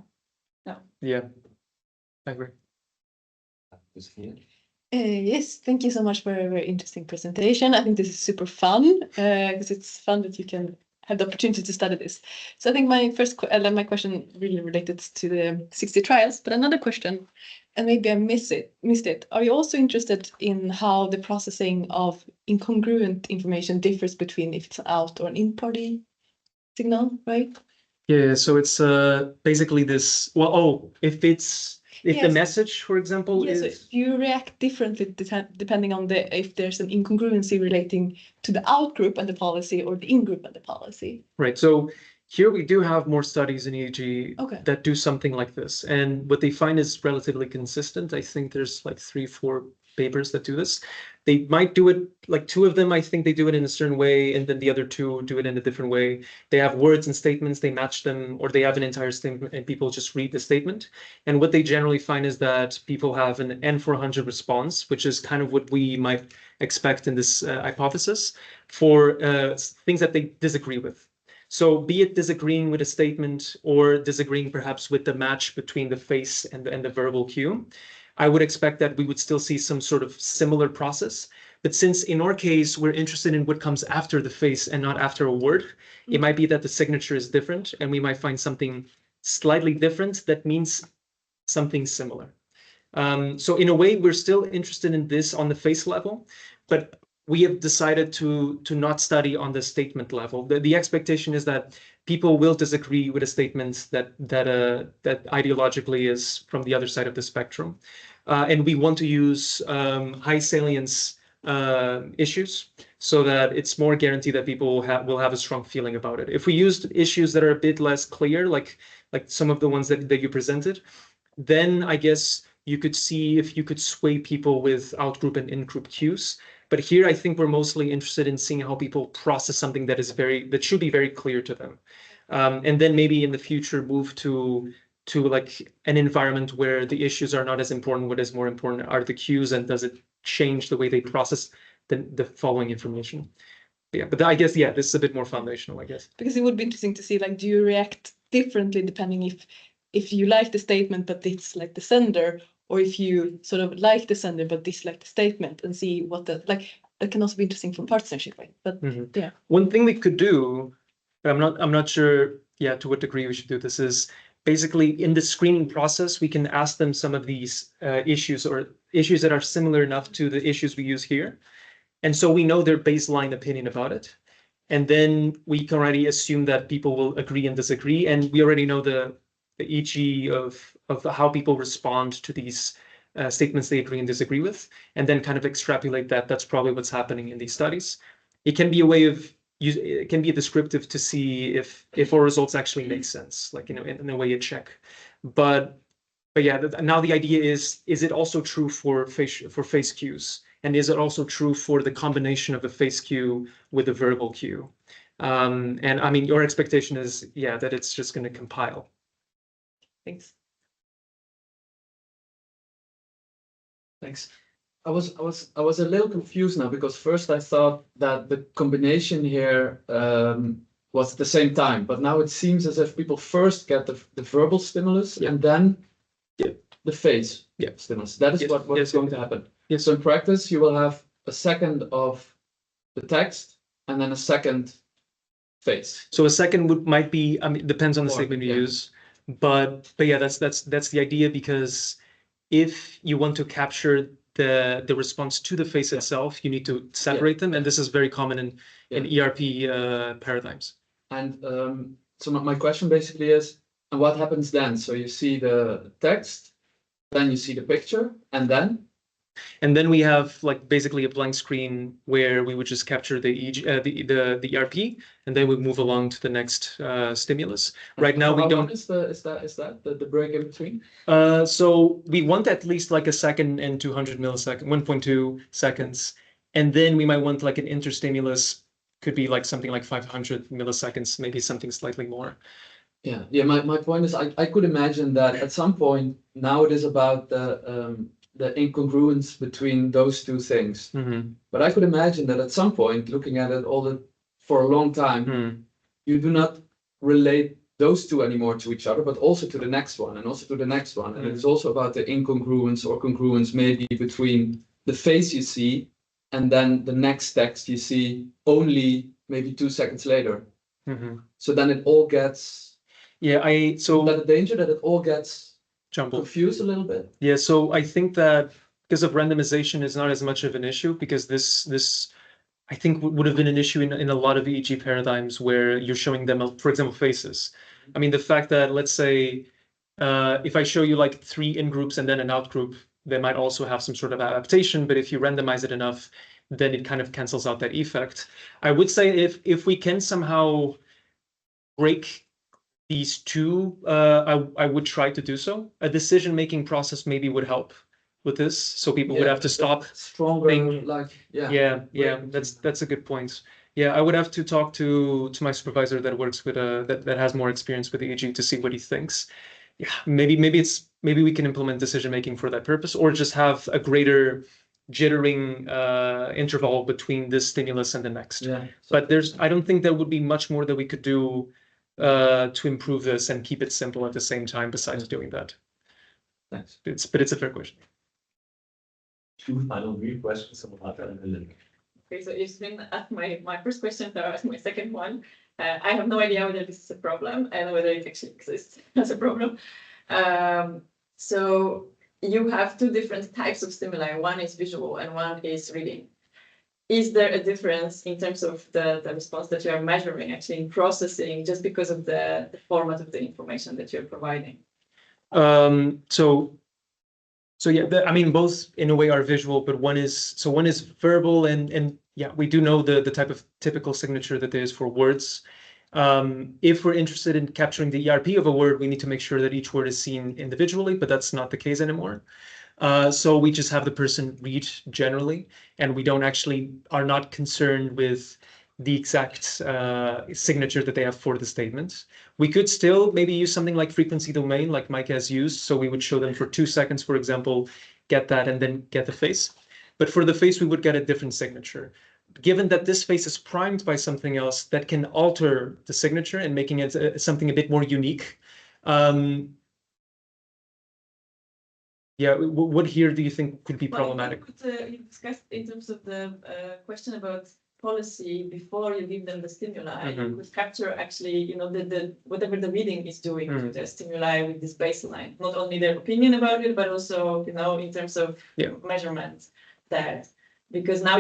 [SPEAKER 9] No.
[SPEAKER 6] Yeah, I agree.
[SPEAKER 2] Yes, thank you so much for a very interesting presentation. I think this is super fun because it's fun that you can have the opportunity to study this. So I think my my question really related to the 60 trials, but another question, and maybe I missed it. Are you also interested in how the processing of incongruent information differs between if it's an out or an in-party signal, right?
[SPEAKER 6] Yeah, so it's basically this, if the message, for example,
[SPEAKER 2] yes,
[SPEAKER 6] is...
[SPEAKER 2] So you react differently depending on if there's an incongruency relating to the out group and the policy or the in group and the policy.
[SPEAKER 6] Right, so here we do have more studies in EEG that do something like this. And what they find is relatively consistent. I think there's like 3-4 papers that do this. They might do it, like 2 of them, I think they do it in a certain way, and then the other 2 do it in a different way. They have words and statements, they match them, or they have an entire statement and people just read the statement. And what they generally find is that people have an N400 response, which is kind of what we might expect in this hypothesis for things that they disagree with. So be it disagreeing with a statement or disagreeing perhaps with the match between the face and the verbal cue, I would expect that we would still see some sort of similar process. But since in our case, we're interested in what comes after the face and not after a word, it might be that the signature is different and we might find something slightly different that means something similar. So in a way, we're still interested in this on the face level, but we have decided to not study on the statement level. The expectation is that people will disagree with a statement that ideologically is from the other side of the spectrum, and we want to use high salience issues so that it's more guaranteed that people will have a strong feeling about it. If we used issues that are a bit less clear, like some of the ones that you presented, then I guess you could see if you could sway people with out-group and in-group cues. But here, I think we're mostly interested in seeing how people process something that should be very clear to them, and then maybe in the future move to like an environment where the issues are not as important. What is more important are the cues, and does it change the way they process the following information? Yeah, but I guess this is a bit more foundational, I guess.
[SPEAKER 2] Because it would be interesting to see, like, do you react differently depending if you like the statement but dislike the sender, or if you sort of like the sender but dislike the statement, and see what that can also be interesting from partisanship, right? But yeah,
[SPEAKER 6] one thing we could do, I'm not sure to what degree we should do this, is basically in the screening process we can ask them some of these issues, or issues that are similar enough to the issues we use here, and so we know their baseline opinion about it, and then we can already assume that people will agree and disagree, and we already know the EG of how people respond to these statements they agree and disagree with, and then kind of extrapolate that. That's probably what's happening in these studies. It can be a way of it can be descriptive to see if our results actually make sense, like, in a way you check. But yeah, now the idea is it also true for face cues, and is it also true for the combination of a face cue with a verbal cue? And I mean, your expectation is that it's just going to compile.
[SPEAKER 2] thanks.
[SPEAKER 7] Thanks. I was a little confused now, because first I thought that the combination here was at the same time, but now it seems as if people first get the verbal stimulus and then the face stimulus. That is what is going to happen.
[SPEAKER 6] Yes.
[SPEAKER 7] So in practice, you will have a second of the text and then a second face.
[SPEAKER 6] So a second might be, I mean, it depends on the statement you use, but yeah, that's the idea, because if you want to capture the response to the face itself, you need to separate them, and this is very common in ERP paradigms.
[SPEAKER 7] And so my question basically is, and what happens then? So you see the text, then you see the picture, and then
[SPEAKER 6] we have like basically a blank screen where we would just capture the ERP, and then we move along to the next stimulus. Right now we don't.
[SPEAKER 7] Is that the break in between?
[SPEAKER 6] So we want at least like a second and 200 milliseconds, 1.2 seconds, and then we might want like an interstimulus. Could be like something like 500 milliseconds, maybe something slightly more.
[SPEAKER 7] Yeah. My point is, I could imagine that at some point now it is about the incongruence between those two things.
[SPEAKER 6] Mm-hmm.
[SPEAKER 7] But I could imagine that at some point, looking at it for a long time, you do not relate those two anymore to each other, but also to the next one, and also to the next one. And it's also about the incongruence or congruence maybe between the face you see and then the next text you see only maybe 2 seconds later.
[SPEAKER 6] Mm-hmm.
[SPEAKER 7] So then it all gets the danger that it all gets
[SPEAKER 6] jumbled,
[SPEAKER 7] confused a little bit.
[SPEAKER 6] Yeah, so I think that because of randomization is not as much of an issue, because this I think would have been an issue in a lot of EEG paradigms where you're showing them, for example, faces. I mean, the fact that, let's say, if I show you like 3 in groups and then an out group, they might also have some sort of adaptation, but if you randomize it enough, then it kind of cancels out that effect. I would say if we can somehow break these two, I would try to do so. A decision-making process maybe would help with this, so people would have to stop.
[SPEAKER 7] Stronger,
[SPEAKER 6] that's a good point. Yeah, I would have to talk to my supervisor that works with that has more experience with EEG to see what he thinks. Yeah, maybe we can implement decision-making for that purpose, or just have a greater jittering interval between this stimulus and the next.
[SPEAKER 7] Yeah.
[SPEAKER 6] But I don't think there would be much more that we could do to improve this and keep it simple at the same time besides doing that.
[SPEAKER 7] Thanks.
[SPEAKER 6] But it's a fair question.
[SPEAKER 3] 2 final brief questions from Martha and Lynn.
[SPEAKER 8] Okay, so you've been at my first question, so ask my second one. I have no idea whether this is a problem and whether it actually exists as a problem. So you have 2 different types of stimuli. One is visual and one is reading.
[SPEAKER 10] is there a difference in terms of the response that you are measuring actually in processing just because of the format of the information that you're providing?
[SPEAKER 6] So yeah, I mean, both in a way are visual, but one is verbal, and yeah, we do know the type of typical signature that there is for words. If we're interested in capturing the ERP of a word, we need to make sure that each word is seen individually, but that's not the case anymore. So we just have the person read generally, and we don't actually are not concerned with the exact signature that they have for the statement. We could still maybe use something like frequency domain, like Mike has used. So we would show them for 2 seconds, for example, get that and then get the face. But for the face, we would get a different signature. Given that this face is primed by something else that can alter the signature and making it something a bit more unique. Yeah, what here do you think could be problematic?
[SPEAKER 10] You discussed in terms of the question about policy before you give them the stimuli, you could capture actually, you know, the whatever the reading is doing to the stimuli with this baseline, not only their opinion about it, but also, you know, in terms of measurement that, because now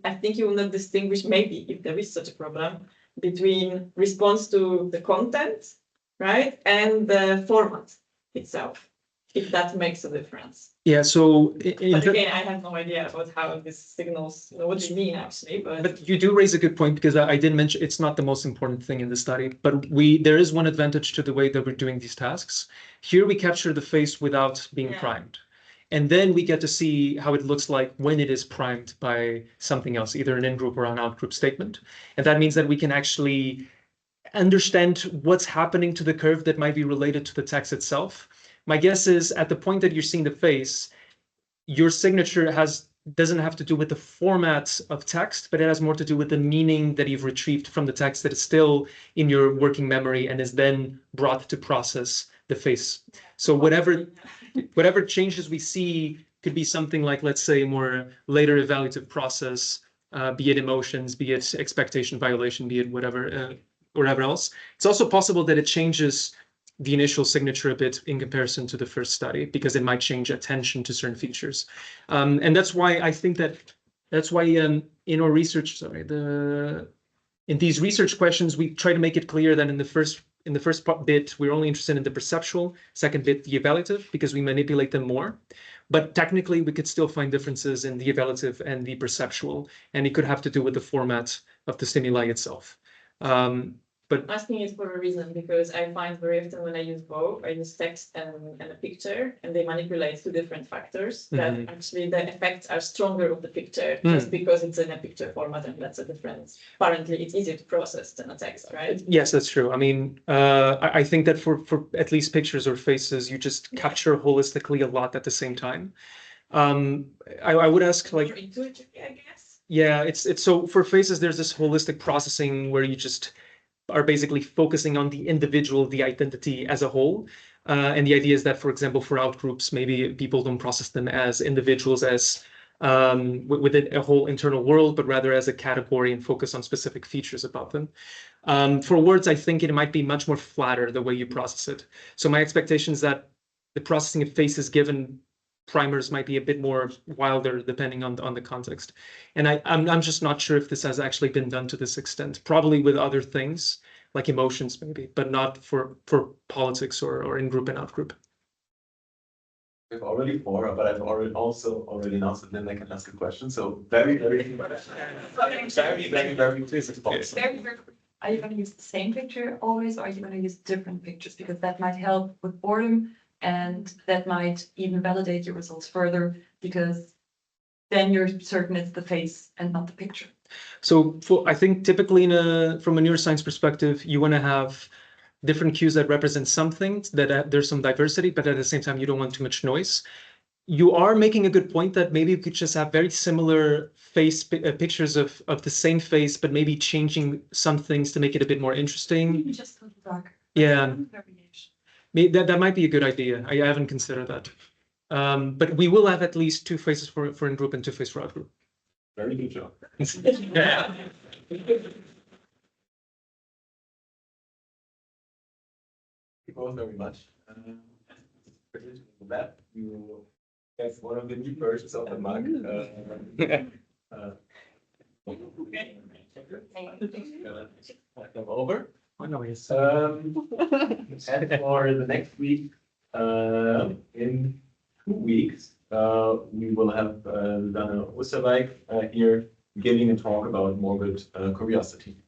[SPEAKER 10] I think you will not distinguish, maybe if there is such a problem, between response to the content, right, and the format itself, if that makes a difference.
[SPEAKER 6] Yeah, so
[SPEAKER 10] but again, I have no idea about how these signals, you know, what they mean actually.
[SPEAKER 6] But you do raise a good point, because I did mention it's not the most important thing in the study, but there is one advantage to the way that we're doing these tasks. Here we capture the face without being primed. And then we get to see how it looks like when it is primed by something else, either an in-group or an out-group statement. And that means that we can actually understand what's happening to the curve that might be related to the text itself. My guess is at the point that you're seeing the face, your signature doesn't have to do with the format of text, but it has more to do with the meaning that you've retrieved from the text that is still in your working memory and is then brought to process the face. So whatever changes we see could be something like, let's say, more later evaluative process, be it emotions, be it expectation violation, be it whatever else. It's also possible that it changes the initial signature a bit in comparison to the first study, because it might change attention to certain features. And that's why I think that's why in our research, in these research questions, we try to make it clear that in the first bit, we're only interested in the perceptual, second bit, the evaluative, because we manipulate them more. But technically, we could still find differences in the evaluative and the perceptual, and it could have to do with the format of the stimuli itself. But
[SPEAKER 10] I'm asking it for a reason, because I find very often when I use both, I use text and a picture, and they manipulate 2 different factors, that actually the effects are stronger of the picture, just because it's in a picture format, and that's a difference. Apparently, it's easier to process than a text, right?
[SPEAKER 6] Yes, that's true. I mean, I think that for at least pictures or faces, you just capture holistically a lot at the same time. I would ask, like,
[SPEAKER 10] more intuitively, I guess.
[SPEAKER 6] Yeah, it's so for faces, there's this holistic processing where you just are basically focusing on the individual, the identity as a whole. And the idea is that, for example, for outgroups, maybe people don't process them as individuals, as within a whole internal world, but rather as a category and focus on specific features about them. For words, I think it might be much more flatter the way you process it. So my expectation is that the processing of faces given primers might be a bit more wilder depending on the context. And I'm just not sure if this has actually been done to this extent, probably with other things like emotions maybe, but not for politics or in-group and out-group.
[SPEAKER 3] We have already 4, but I've already announced that Linda can ask a question. So very please response.
[SPEAKER 8] Are you going to use the same picture always, or are you going to use different pictures? Because that might help with boredom, and that might even validate your results further, because then you're certain it's the face and not the picture.
[SPEAKER 6] So I think typically from a neuroscience perspective, you want to have different cues that represent something, that there's some diversity, but at the same time, you don't want too much noise. You are making a good point that maybe we could just have very similar face pictures of the same face, but maybe changing some things to make it a bit more interesting.
[SPEAKER 8] Just a little darker.
[SPEAKER 6] Yeah. That might be a good idea. I haven't considered that. But we will have at least 2 faces for in-group and 2 faces for out-group.
[SPEAKER 3] Very good job.
[SPEAKER 6] Yeah.
[SPEAKER 3] Thank you both very much. That you have one of the new versions of the mug. Okay. Have them over.
[SPEAKER 6] Oh, no, yes.
[SPEAKER 3] And for the next week, in 2 weeks, we will have Dana Osterwijk here giving a talk about morbid curiosity.